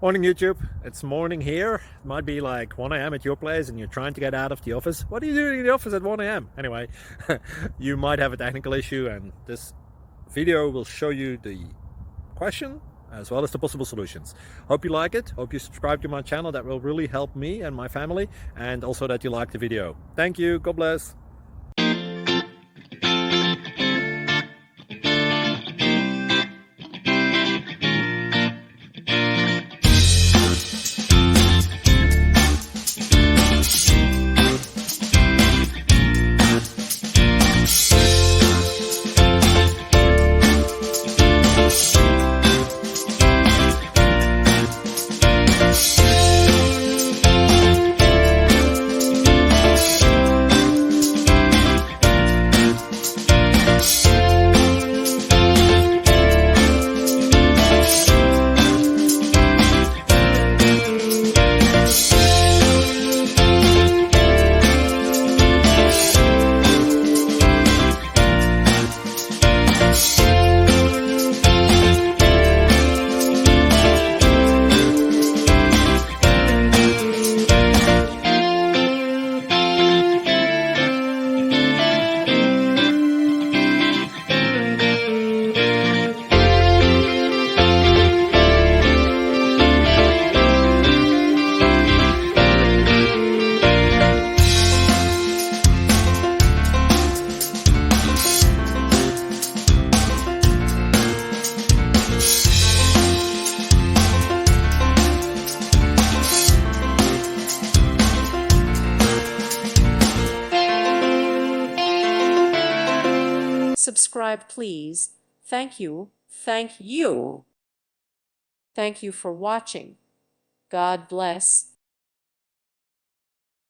Morning YouTube, it's morning here. It might be like 1 a.m. at your place and you're trying to get out of the office. What are you doing in the office at 1 a.m.? Anyway, you might have a technical issue and this video will show you the question as well as the possible solutions. Hope you like it, hope you subscribe to my channel. That will really help me and my family, and also that you like the video. Thank you, God bless. Subscribe, please. Thank you. Thank you. Thank you for watching. God bless.